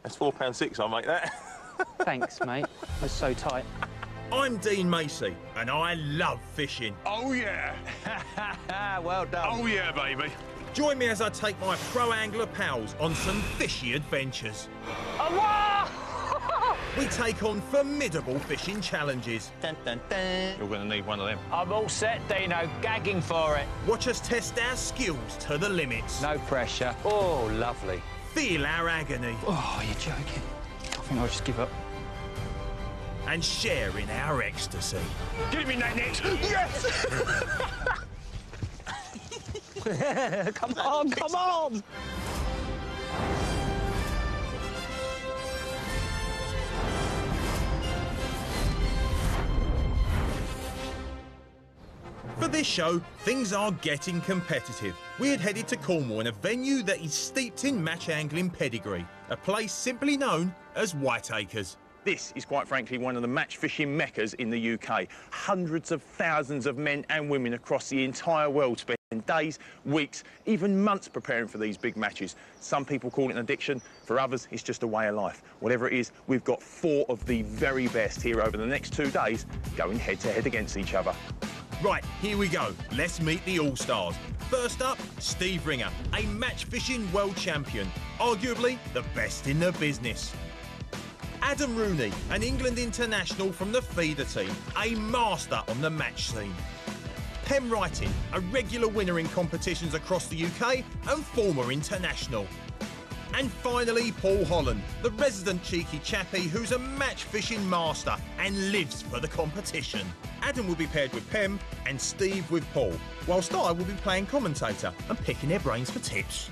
That's £4.6, I'll make that. Thanks, mate. That's so tight. I'm Dean Macy, and I love fishing. Oh, yeah. Well done. Oh, yeah, baby. Join me as I take my pro angler pals on some fishy adventures. We take on formidable fishing challenges. Dun, dun, dun. You're going to need one of them. I'm all set, Dino. Gagging for it. Watch us test our skills to the limits. No pressure. Oh, lovely. Feel our agony. Oh, you're joking. I think I'll just give up. And share in our ecstasy. Give me that next. Yes! Come on, come on! For this show, things are getting competitive. We had headed to Cornwall in a venue that is steeped in match angling pedigree, a place simply known as Ουάιτ Εικερς. This is quite frankly one of the match fishing meccas in the UK. Hundreds of thousands of men and women across the entire world spend days, weeks, even months preparing for these big matches. Some people call it an addiction, for others it's just a way of life. Whatever it is, we've got 4 of the very best here over the next 2 days going head to head against each other. Right, here we go. Let's meet the All-Stars. First up, Steve Ringer, a match fishing world champion, arguably the best in the business. Adam Rooney, an England international from the feeder team, a master on the match scene. Pem Wrighting, a regular winner in competitions across the UK and former international. And finally, Paul Holland, the resident cheeky chappie who's a match fishing master and lives for the competition. Adam will be paired with Pem and Steve with Paul, whilst I will be playing commentator and picking their brains for tips.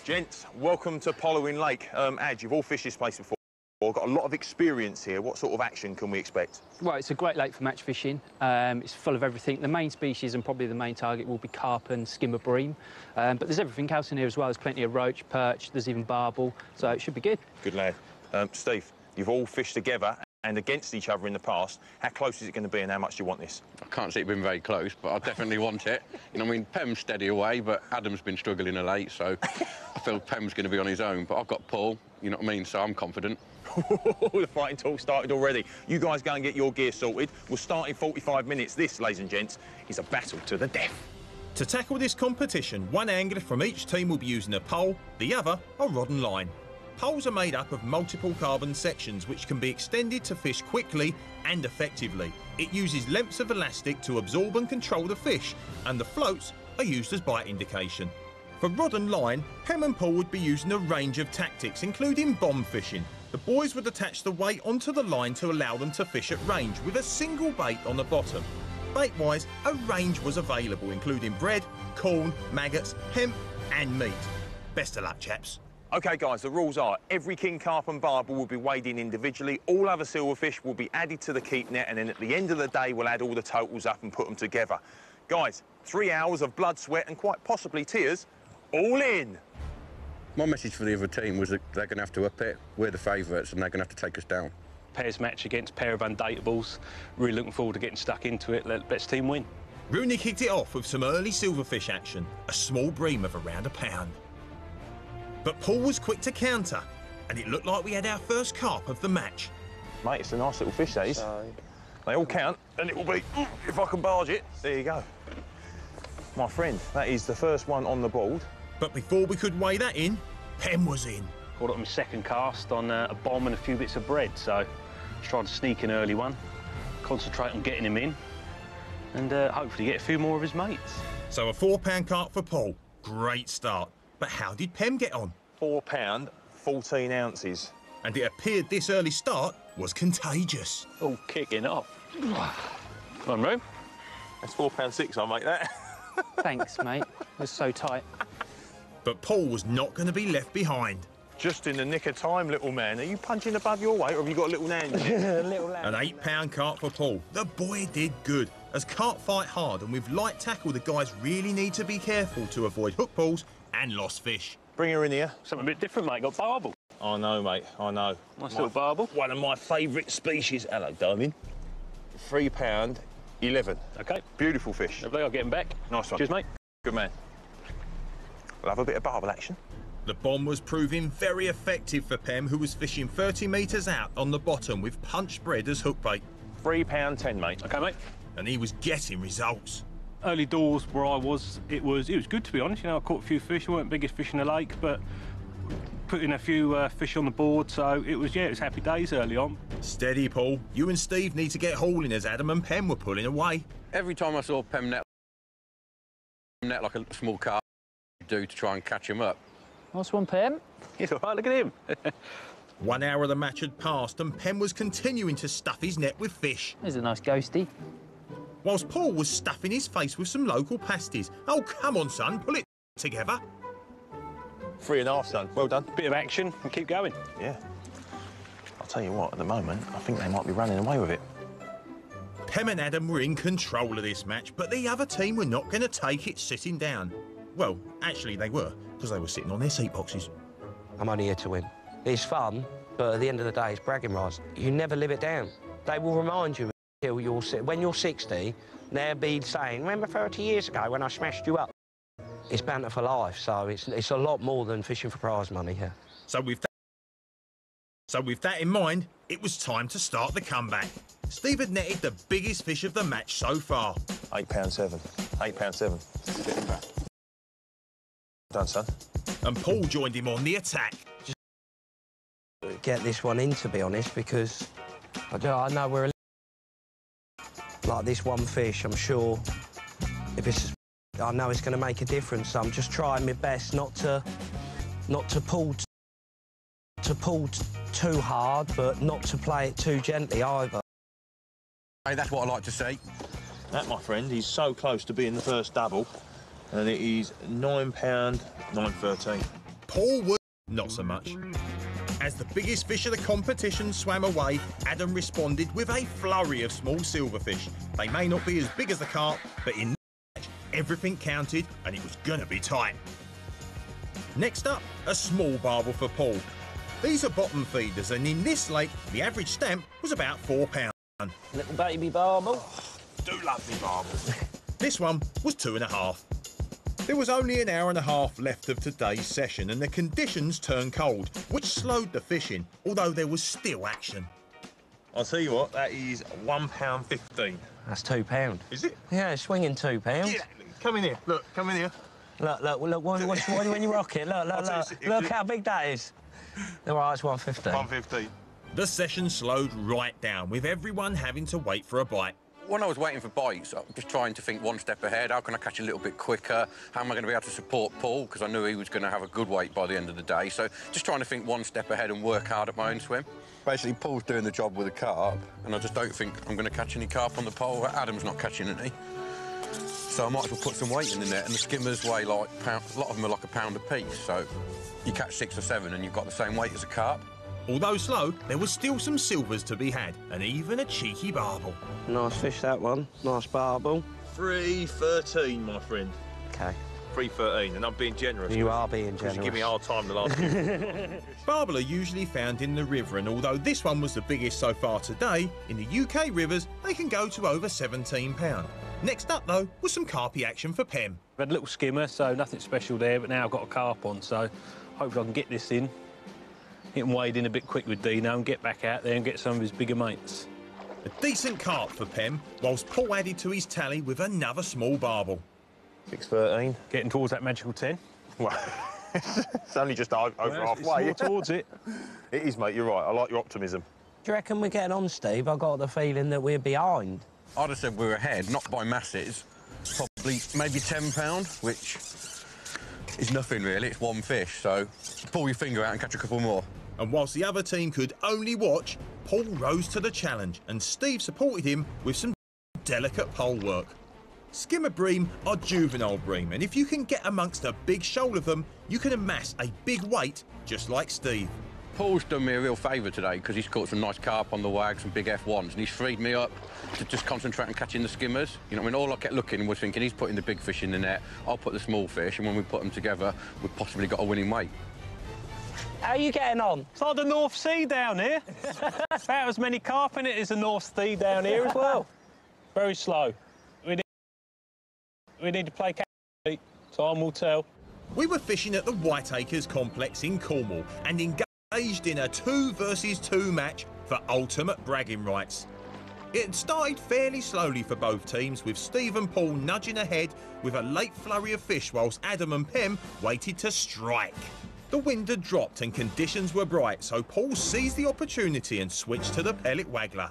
Gents, welcome to Following Lake. Ad, you've all fished this place before. We've got a lot of experience here. What sort of action can we expect? Well, it's a great lake for match fishing. It's full of everything. The main species and probably the main target will be carp and skimmer bream. But there's everything else in here as well. There's plenty of roach, perch, there's even barbel, so it should be good. Good lad. Steve, you've all fished together and against each other in the past. How close is it going to be and how much do you want this? I can't see it being very close, but I definitely want it. You know, I mean, Pem's steady away, but Adam's been struggling of late, so I feel Pem's going to be on his own. But I've got Paul, you know what I mean, so I'm confident. The fighting talk started already. You guys go and get your gear sorted. We'll start in 45 minutes. This, ladies and gents, is a battle to the death. To tackle this competition, one angler from each team will be using a pole, the other a rod and line. Poles are made up of multiple carbon sections which can be extended to fish quickly and effectively. It uses lengths of elastic to absorb and control the fish, and the floats are used as bite indication. For rod and line, Pem and Paul would be using a range of tactics, including bomb fishing. The boys would attach the weight onto the line to allow them to fish at range with a single bait on the bottom. Bait-wise, a range was available, including bread, corn, maggots, hemp and meat. Best of luck, chaps. OK, guys, the rules are every king carp and barbel will be weighed in individually. All other silverfish will be added to the keep net, and then at the end of the day, we'll add all the totals up and put them together. Guys, 3 hours of blood, sweat and quite possibly tears, all in. My message for the other team was that they're going to have to up it. We're the favourites and they're going to have to take us down. Pairs match against pair of undateables. Really looking forward to getting stuck into it. Let the best team win. Rooney kicked it off with some early silverfish action, a small bream of around a pound. But Paul was quick to counter, and it looked like we had our first carp of the match. Mate, it's a nice little fish, that is. They all count, and it will be, if I can barge it, there you go. My friend, that is the first one on the board. But before we could weigh that in, Pem was in. Caught it on my second cast on a bomb and a few bits of bread, so just tried to sneak an early one, concentrate on getting him in, and hopefully get a few more of his mates. So a £4 carp for Paul. Great start. But how did Pem get on? £4, 14 ounces. And it appeared this early start was contagious. All kicking off. Come on, Roo. That's £4.6, I'll make that. Thanks, mate. That's so tight. But Paul was not going to be left behind. Just in the nick of time, little man. Are you punching above your weight, or have you got a little nan? Little lamb. An £8 carp for Paul. The boy did good. As carp fight hard, and with light tackle, the guys really need to be careful to avoid hook pulls and lost fish. Bring her in here. Something a bit different, mate. Got barbel. I know, mate, I know. Nice little barbel. One of my favourite species. Hello, darling. £3, 11. OK. Beautiful fish. Lovely, I'll get him back. Nice one. Cheers, mate. Good man. We'll have a bit of barbel action. The bomb was proving very effective for Pem, who was fishing 30 metres out on the bottom with punched bread as hook bait. £3.10, mate. OK, mate. And he was getting results. Early doors where I was, it was good, to be honest. You know, I caught a few fish. I weren't biggest fish in the lake, but putting a few fish on the board, so it was happy days early on. Steady, Paul. You and Steve need to get hauling as Adam and Pem were pulling away. Every time I saw Pem net like a small carp do to try and catch him up. Nice one, Pem. He's all right, look at him. 1 hour of the match had passed and Pem was continuing to stuff his net with fish. There's a nice ghosty. Whilst Paul was stuffing his face with some local pasties. Oh, come on, son, pull it together. 3.5, son. Well done. Bit of action and keep going. Yeah. I'll tell you what, at the moment, I think they might be running away with it. Pem and Adam were in control of this match, but the other team were not going to take it sitting down. Well, actually they were, because they were sitting on their seat boxes. I'm only here to win. It's fun, but at the end of the day, it's bragging rights. You never live it down. They will remind you until you're... When you're 60, they'll be saying, remember 30 years ago when I smashed you up? It's banter for life, so it's a lot more than fishing for prize money here. So with that in mind, it was time to start the comeback. Steve had netted the biggest fish of the match so far. £8.7. £8.7. Done, son. And Paul joined him on the attack. Just get this one in, to be honest, because I know we're like this one fish. I'm sure if it's, I know it's going to make a difference. So I'm just trying my best not to pull too hard, but not to play it too gently either. Hey, that's what I like to see. That, my friend, is so close to being the first double, and it is £9, $9.13. Paul would not so much. As the biggest fish of the competition swam away, Adam responded with a flurry of small silverfish. They may not be as big as the carp, but in this match, everything counted, and it was gonna be tight. Next up, a small barbel for Paul. These are bottom feeders, and in this lake, the average stamp was about £4. Little baby barbel. Do love me barbels. This one was 2.5. There was only an hour and a half left of today's session and the conditions turned cold, which slowed the fishing, although there was still action. I'll tell you what, that is £1.15. That's £2. Is it? Yeah, it's swinging £2. Yeah, come in here. Look, come in here. Look, when you rock it, look how big that is. All right, it's £1.15. £1.15. The session slowed right down, with everyone having to wait for a bite. When I was waiting for bites, I was just trying to think one step ahead. How can I catch a little bit quicker? How am I going to be able to support Paul? Because I knew he was going to have a good weight by the end of the day. So just trying to think one step ahead and work hard at my own swim. Basically, Paul's doing the job with a carp, and I just don't think I'm going to catch any carp on the pole. Adam's not catching any. So I might as well put some weight in the net, and the skimmers weigh like a lot of them are like £1 a piece. So you catch 6 or 7 and you've got the same weight as a carp. Although slow, there was still some silvers to be had, and even a cheeky barbel. Nice fish, that one. Nice barbel. £3.13, my friend. OK. £3.13, and I'm being generous. You are being generous. You give me a hard time the last few. Barbel are usually found in the river, and although this one was the biggest so far today, in the UK rivers, they can go to over £17. Next up, though, was some carpy action for Pem. I've had a little skimmer, so nothing special there, but now I've got a carp on, so hopefully I can get this in. Get him weighed in a bit quick with Dino and get back out there and get some of his bigger mates. A decent carp for Pem, whilst Paul added to his tally with another small barbel. £6.13. Getting towards that magical 10. Well, it's only just over halfway. It's more towards it. It is, mate, you're right. I like your optimism. Do you reckon we're getting on, Steve? I got the feeling that we're behind. I'd have said we're ahead, not by masses. Probably maybe £10, which is nothing really. It's one fish, so pull your finger out and catch a couple more. And whilst the other team could only watch, Paul rose to the challenge and Steve supported him with some delicate pole work. Skimmer bream are juvenile bream, and if you can get amongst a big shoal of them, you can amass a big weight just like Steve. Paul's done me a real favour today because he's caught some nice carp on the wag, some big F1s, and he's freed me up to just concentrate on catching the skimmers. You know what I mean? All I kept looking and was thinking, he's putting the big fish in the net, I'll put the small fish, and when we put them together, we've possibly got a winning weight. How are you getting on? It's like the North Sea down here. About as many carp in it as the North Sea down here as well. Very slow. We need to play catch. Time will tell. We were fishing at the Ουάιτ Εικερς complex in Cornwall and engaged in a 2 versus 2 match for ultimate bragging rights. It had started fairly slowly for both teams, with Steve and Paul nudging ahead with a late flurry of fish whilst Adam and Pem waited to strike. The wind had dropped and conditions were bright, so Paul seized the opportunity and switched to the pellet waggler.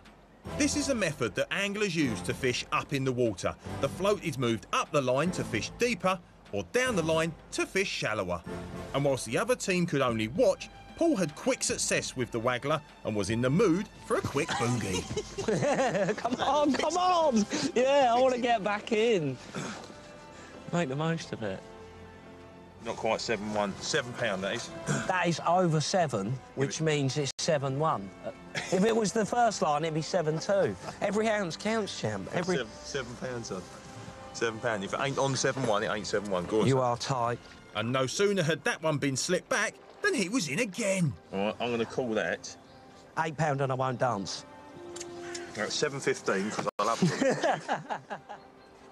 This is a method that anglers use to fish up in the water. The float is moved up the line to fish deeper or down the line to fish shallower. And whilst the other team could only watch, Paul had quick success with the waggler and was in the mood for a quick boogie. Come on, come on! Yeah, I want to get back in. Make the most of it. Not quite 7-1. £7, that is. That is over 7, which means it's 7-1. If it was the first line, it'd be 7-2. Every ounce counts, champ. Every... £7, son. £7. If it ain't on 7-1, it ain't 7-1. Go on, You son. are tight. And no sooner had that one been slipped back than he was in again. All right, I'm going to call that... £8 and I won't dance. That's 7.15, because I love it.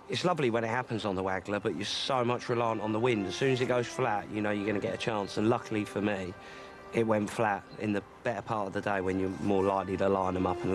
It's lovely when it happens on the waggler, but you're so much reliant on the wind. As soon as it goes flat, you know you're going to get a chance. And luckily for me, it went flat in the better part of the day when you're more likely to line them up and